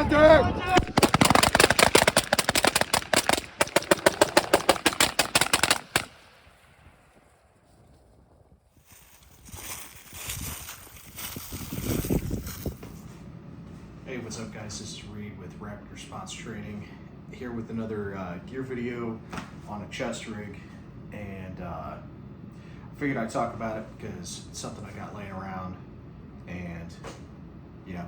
Hey, what's up guys? This is Reed with Rapid Response Training, here with another gear video on a chest rig, and I figured I'd talk about it because it's something I got laying around, and you know,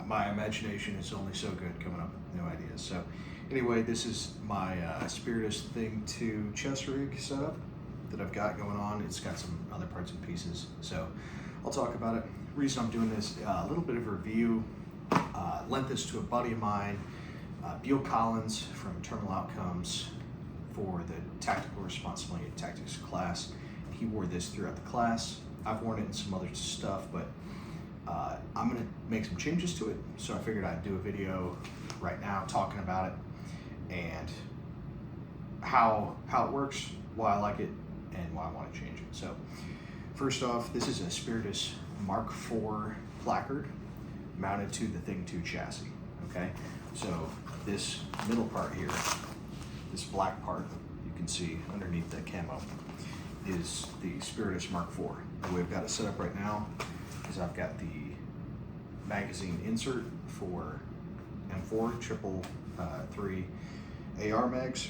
my imagination is only so good coming up with new ideas. So anyway, this is my Spiritus Thing 2 chest rig setup that I've got going on. It's got some other parts and pieces, so I'll talk about it. The reason I'm doing this, a little bit of a review. Lent this to a buddy of mine, Buel Collins from Terminal Outcomes, for the Tactical Responsibility and Tactics class. He wore this throughout the class. I've worn it in some other stuff, but I'm gonna make some changes to it. So I figured I'd do a video right now talking about it and how it works, why I like it, and why I want to change it. So first off, this is a Spiritus Mark IV placard mounted to the Thing 2 chassis, okay? So this middle part here, this black part, you can see underneath the camo, is the Spiritus Mark IV. The way I've got it set up right now is I've got the magazine insert for M4 triple 3 AR mags.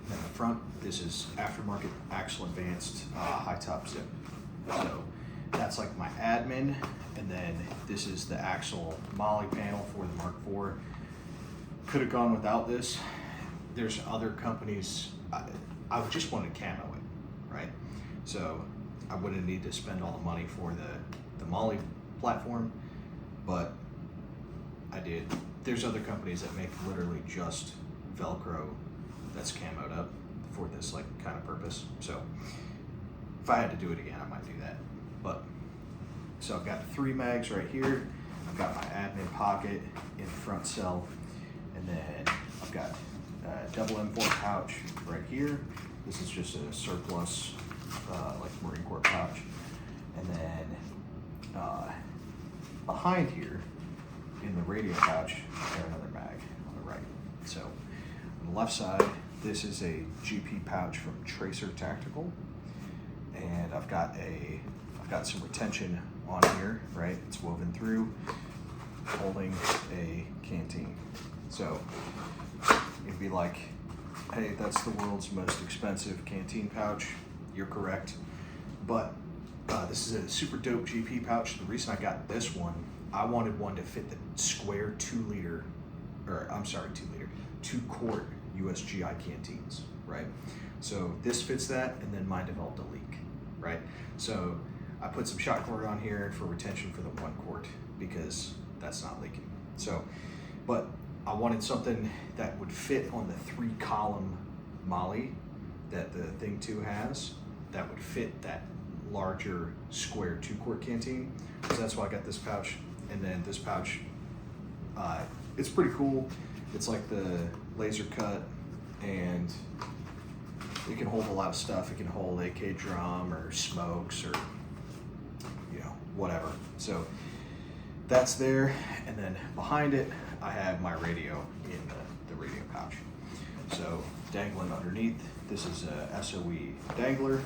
And in the front, this is aftermarket Axle Advanced high top zip. So that's like my admin, and then this is the Axle Molle panel for the Mark IV. Could have gone without this. There's other companies. I just wanted camo it, right? So I wouldn't need to spend all the money for the Molle platform, but I did. There's other companies that make literally just Velcro that's camoed up for this like kind of purpose. So if I had to do it again, I might do that. But so I've got 3 mags right here. I've got my admin pocket in the front cell, and then I've got a double M4 pouch right here. This is just a surplus, like Marine Corps pouch. And then behind here, in the radio pouch, I've got another mag on the right. So on the left side, this is a GP pouch from Tracer Tactical, and I've got some retention on here, right? It's woven through, holding a canteen. So you'd be like, hey, that's the world's most expensive canteen pouch. You're correct. But this is a super dope GP pouch. The reason I got this one, I wanted one to fit the square 2 quart USGI canteens, right? So this fits that, and then mine developed a leak, right? So I put some shot cord on here for retention for the 1 quart because that's not leaking. So, but I wanted something that would fit on the 3-column Molle that the Thing 2 has, that would fit that larger square 2 quart canteen. So that's why I got this pouch. And then this pouch, it's pretty cool. It's like the laser cut, and it can hold a lot of stuff. It can hold AK drum or smokes or whatever. So that's there, and then behind it I have my radio in the radio pouch. So dangling underneath, this is a SOE dangler,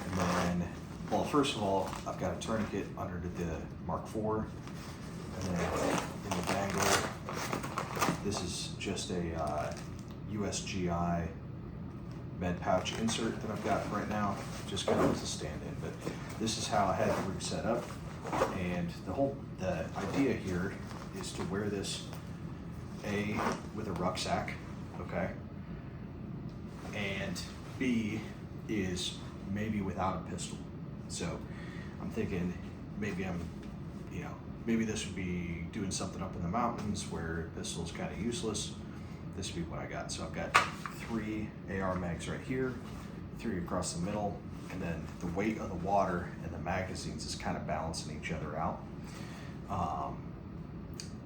and then, well, first of all, I've got a tourniquet under the Mark IV, and then in the dangler, this is just a USGI med pouch insert that I've got right now, just kind of as a stand-in. But this is how I had the rig set up, and the idea here is to wear this A, with a rucksack, okay, and B is maybe without a pistol. So I'm thinking maybe maybe this would be doing something up in the mountains where a pistol is kind of useless. This would be what I got. So I've got 3 AR mags right here, 3 across the middle, and then the weight of the water and the magazines is kind of balancing each other out.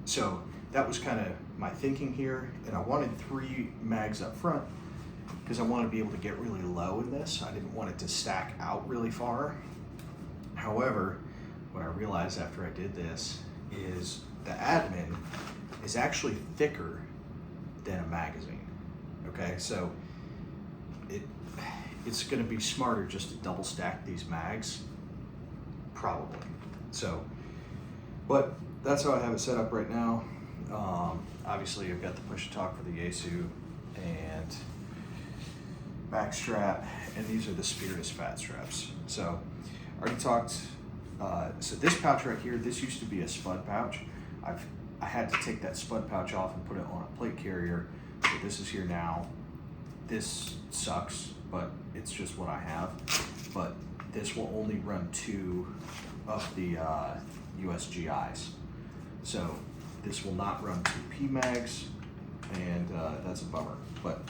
So that was kind of my thinking here, and I wanted 3 mags up front because I want to be able to get really low in this. I didn't want it to stack out really far. However, what I realized after I did this is the admin is actually thicker than a magazine. Okay, so it's going to be smarter just to double stack these mags, probably. So, but that's how I have it set up right now. Obviously, I've got the push to talk for the Yaesu and back strap, and these are the Spiritus fat straps. So, I already talked. So this pouch right here, this used to be a spud pouch. I had to take that spud pouch off and put it on a plate carrier. So this is here now. This sucks, but it's just what I have. But this will only run 2 of the USGIs. So this will not run 2 PMags, and that's a bummer. But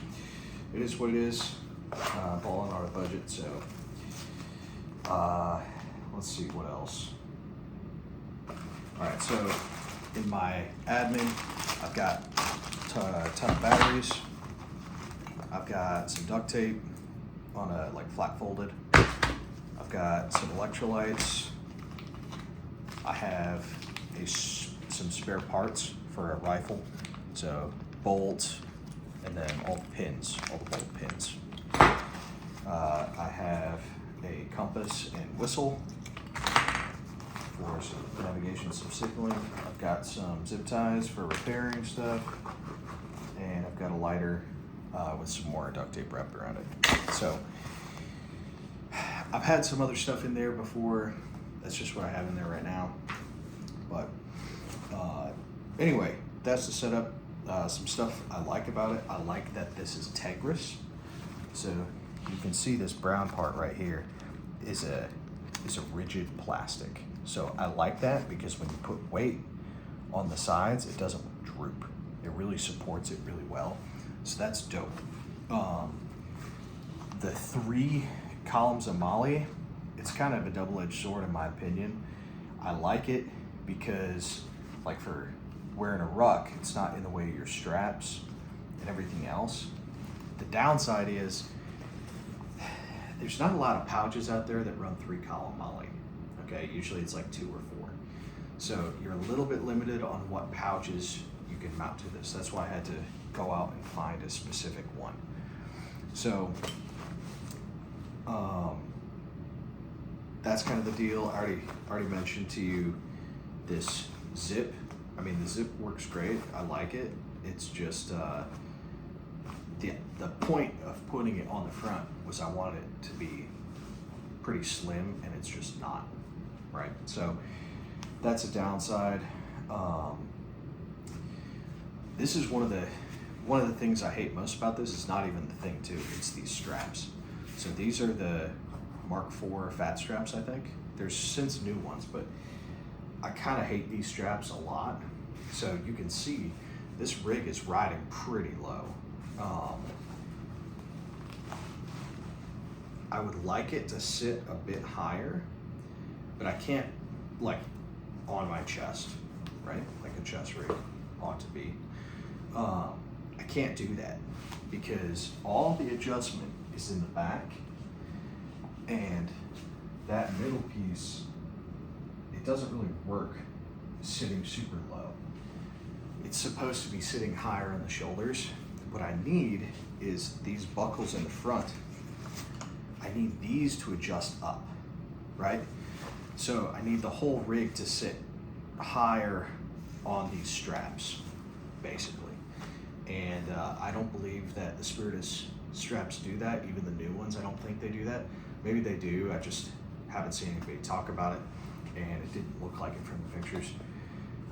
it is what it is. Balling on a budget, so let's see what else. All right, so in my admin, I've got a ton of batteries. I've got some duct tape on a flat folded. I've got some electrolytes. I have some spare parts for a rifle. So bolt, and then all the pins, all the bolt pins. I have a compass and whistle for some navigation, some signaling. I've got some zip ties for repairing stuff, and I've got a lighter with some more duct tape wrapped around it. So I've had some other stuff in there before. That's just what I have in there right now. But anyway, that's the setup. Some stuff I like about it. I like that this is Tegris. So you can see this brown part right here is a rigid plastic. So I like that because when you put weight on the sides, it doesn't droop. It really supports it really well. So that's dope. The 3 columns of Molle, it's kind of a double-edged sword in my opinion. I like it because for wearing a ruck, it's not in the way of your straps and everything else. The downside is there's not a lot of pouches out there that run 3 column Molle. Okay, usually it's 2 or 4. So you're a little bit limited on what pouches you can mount to this. That's why I had to go out and find a specific one. So that's kind of the deal. I already mentioned to you this zip. I mean, the zip works great. I like it. It's just the point of putting it on the front was I wanted it to be pretty slim, and it's just not, right? So that's a downside. This is one of the things I hate most about this. Is not even the thing too. It's these straps. So these are the Mark IV fat straps, I think. There's since new ones, but I kind of hate these straps a lot. So you can see this rig is riding pretty low. I would like it to sit a bit higher, but I can't on my chest, right? Like a chest rig ought to be. I can't do that because all the adjustment is in the back, and that middle piece, it doesn't really work sitting super low. It's supposed to be sitting higher on the shoulders. What I need is these buckles in the front. I need these to adjust up, right? So I need the whole rig to sit higher on these straps, basically. And I don't believe that the Spiritus straps do that, even the new ones. I don't think they do that. Maybe they do, I just haven't seen anybody talk about it, and it didn't look like it from the pictures.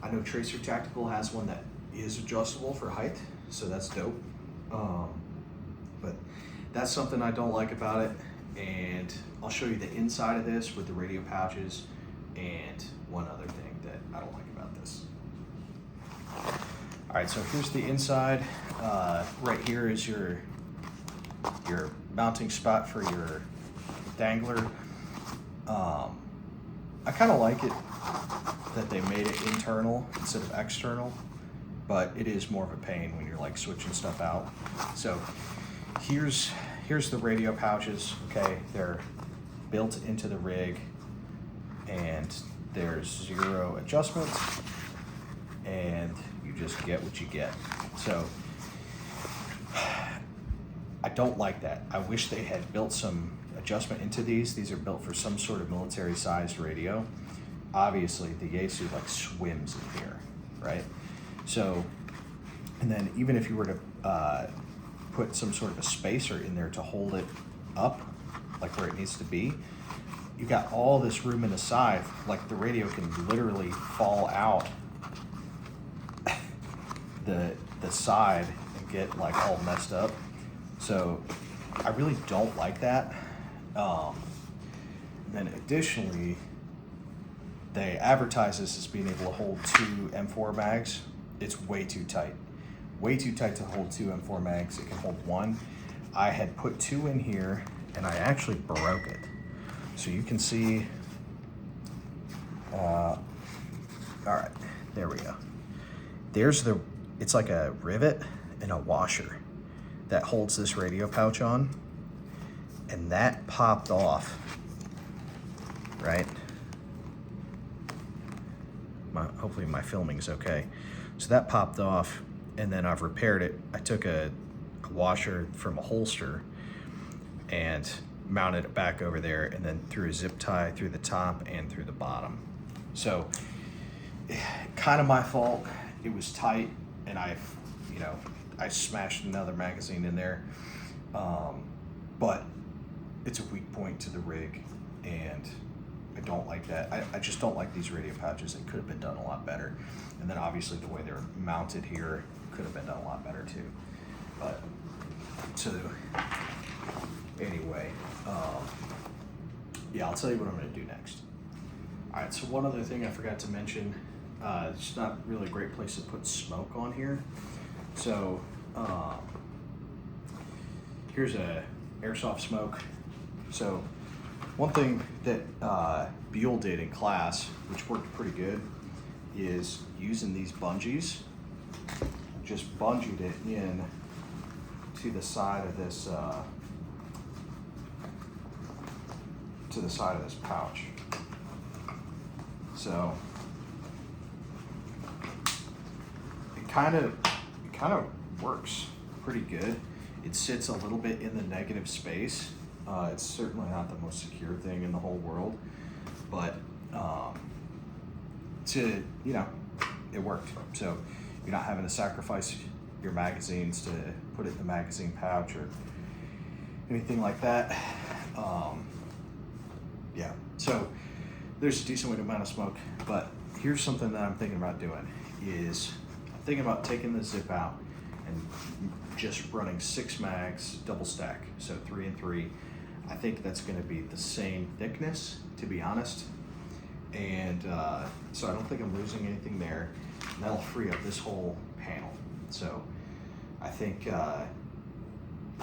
I know Tracer Tactical has one that is adjustable for height, so that's dope. But that's something I don't like about it, and I'll show you the inside of this with the radio pouches and one other thing that I don't like about this. All right, so here's the inside. Right here is your mounting spot for your dangler. I kind of like it that they made it internal instead of external, but it is more of a pain when you're switching stuff out. So here's the radio pouches. Okay, they're built into the rig, and there's 0 adjustment, and You just get what you get. So I don't like that. I wish they had built some adjustment into these. These are built for some sort of military sized radio. Obviously the Yaesu like swims in here, right? So, and then even if you were to put some sort of a spacer in there to hold it up, like where it needs to be, you got all this room in the side, like the radio can literally fall out the side and get like all messed up. So I really don't like that. Then additionally, they advertise this as being able to hold 2 M4 mags. It's way too tight. Way too tight to hold 2 M4 mags. It can hold 1. I had put 2 in here and I actually broke it. So you can see, all right, there we go. There's it's like a rivet and a washer that holds this radio pouch on, and that popped off, right? Hopefully my filming's okay. So that popped off, and then I've repaired it. I took a washer from a holster and mounted it back over there, and then threw a zip tie through the top and through the bottom. So kind of my fault. It was tight, and I smashed another magazine in there. But it's a weak point to the rig, and I don't like that. I just don't like these radio pouches. They could have been done a lot better. And then obviously the way they're mounted here could have been done a lot better too. But so anyway, yeah, I'll tell you what I'm gonna do next. All right, so one other thing I forgot to mention, it's not really a great place to put smoke on here. So here's a airsoft smoke. So one thing that Buel did in class, which worked pretty good, is using these bungees. Just bungeed it in to the side of this pouch. So it kind of works pretty good. It sits a little bit in the negative space. It's certainly not the most secure thing in the whole world, but it worked. So you're not having to sacrifice your magazines to put it in the magazine pouch or anything like that. Yeah, so there's a decent amount of smoke, but here's something that I'm thinking about doing is I'm thinking about taking the zip out and just running 6 mags double stack, so 3 and 3. I think that's going to be the same thickness, to be honest, and so I don't think I'm losing anything there. And that'll free up this whole panel. So I think I'll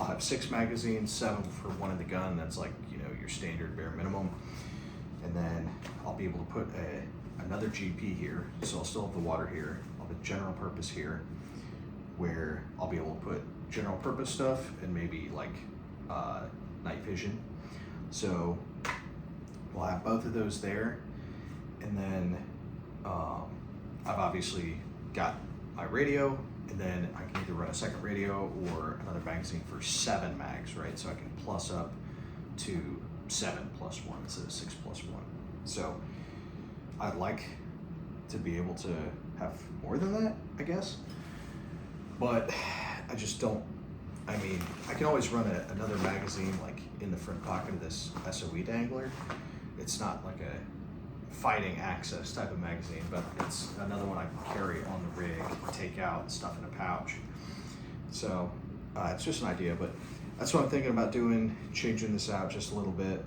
have 6 magazines, 7 for one in the gun. That's like, your standard bare minimum. And then I'll be able to put another GP here. So I'll still have the water here. I'll have a general purpose here, where I'll be able to put general purpose stuff and maybe like night vision. So we'll have both of those there. And then I've obviously got my radio, and then I can either run a second radio or another magazine for 7 mags, right? So I can plus up to 7 plus 1 instead of 6 plus 1. So I'd like to be able to have more than that, I guess. But I just don't, I can always run another magazine like in the front pocket of this SOE dangler. It's not like a fighting access type of magazine, but it's another one I can carry on the rig, take out and stuff in a pouch. So it's just an idea, but that's what I'm thinking about doing, changing this out just a little bit.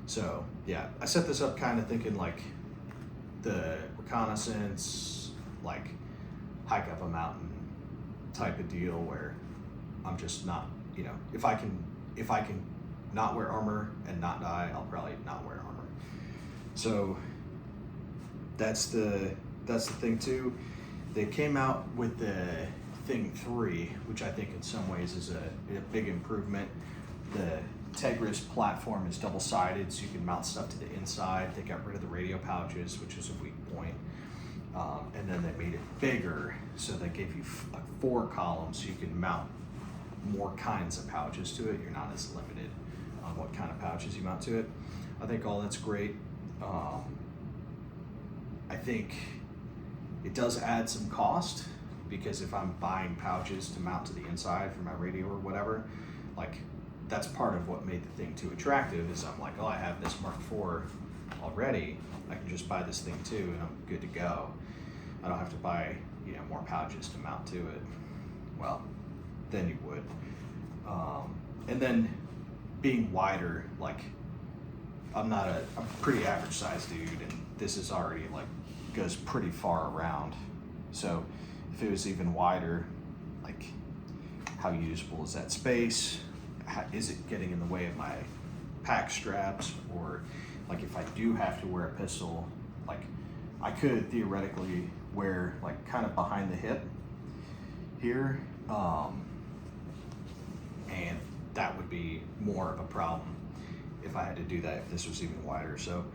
So yeah, I set this up kind of thinking like the reconnaissance, like hike up a mountain type of deal, where I'm just not, if I can not wear armor and not die, I'll probably not wear armor. So that's the thing too. They came out with the Thing 3, which I think in some ways is a big improvement. The Tegris platform is double-sided, so you can mount stuff to the inside. They got rid of the radio pouches, which is a weak point. And then they made it bigger, so they gave you like 4 columns, so you can mount more kinds of pouches to it. You're not as limited on what kind of pouches you mount to it. I think all that's great. I think it does add some cost, because if I'm buying pouches to mount to the inside for my radio or whatever, like that's part of what made the thing too attractive, is I'm like, oh, I have this Mark IV already, I can just buy this thing too and I'm good to go. I don't have to buy, you know, more pouches to mount to it. Well, then you would. And then being wider, like I'm a pretty average sized dude, and this is already like goes pretty far around. So if it was even wider, like how usable is that space? Is it getting in the way of my pack straps? Or like if I do have to wear a pistol, like I could theoretically wear like kind of behind the hip here, and that would be more of a problem if I had to do that, if this was even wider. So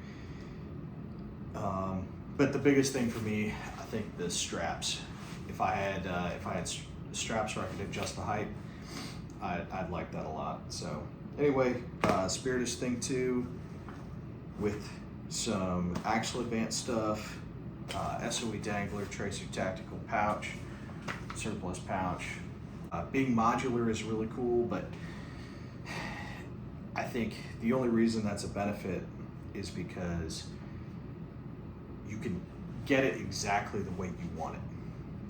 but the biggest thing for me, I think the straps. If I had straps where I could adjust the height, I'd like that a lot. So anyway, Spiritus Thing 2 with some Axle Advanced stuff, SOE dangler, tracer tactical pouch, surplus pouch. Being modular is really cool, but I think the only reason that's a benefit is because you can get it exactly the way you want it,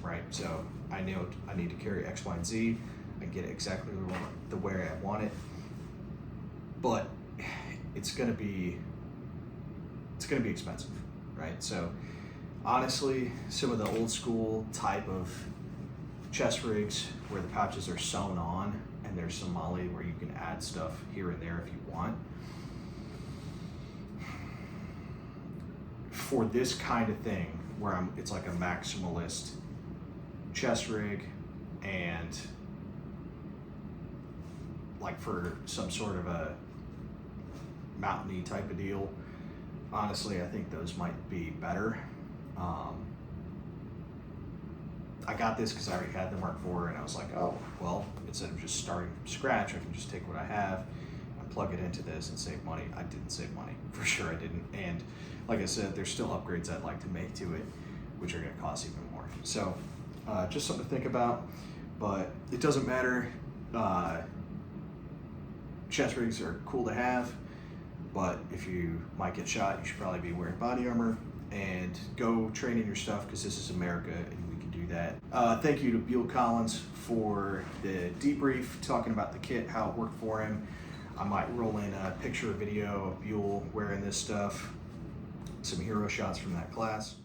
right? So I know I need to carry X, Y, and Z. I get it exactly the way I want it, but it's gonna be expensive, right? So honestly, some of the old school type of chest rigs where the pouches are sewn on, and there's some Molle where you can add stuff here and there if you want. For this kind of thing, where it's like a maximalist chest rig, and like for some sort of a mountainy type of deal, honestly, I think those might be better. I got this because I already had the Mark IV, and I was like, oh, well, instead of just starting from scratch, I can just take what I have and plug it into this and save money. I didn't save money, for sure I didn't. And like I said, there's still upgrades I'd like to make to it, which are gonna cost even more. So just something to think about, but it doesn't matter. Chest rigs are cool to have, but if you might get shot, you should probably be wearing body armor, and go train in your stuff, because this is America and we can do that. Thank you to Buel Collins for the debrief, talking about the kit, how it worked for him. I might roll in a picture or video of Buel wearing this stuff, some hero shots from that class.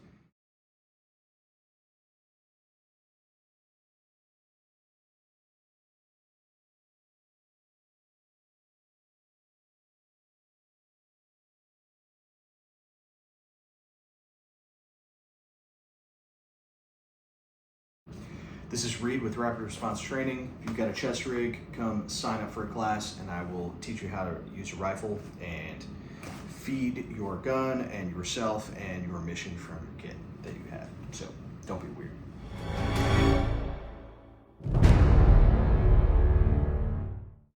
This is Reed with Rapid Response Training. If you've got a chest rig, come sign up for a class and I will teach you how to use a rifle and feed your gun and yourself and your mission from your kit that you have. So don't be weird.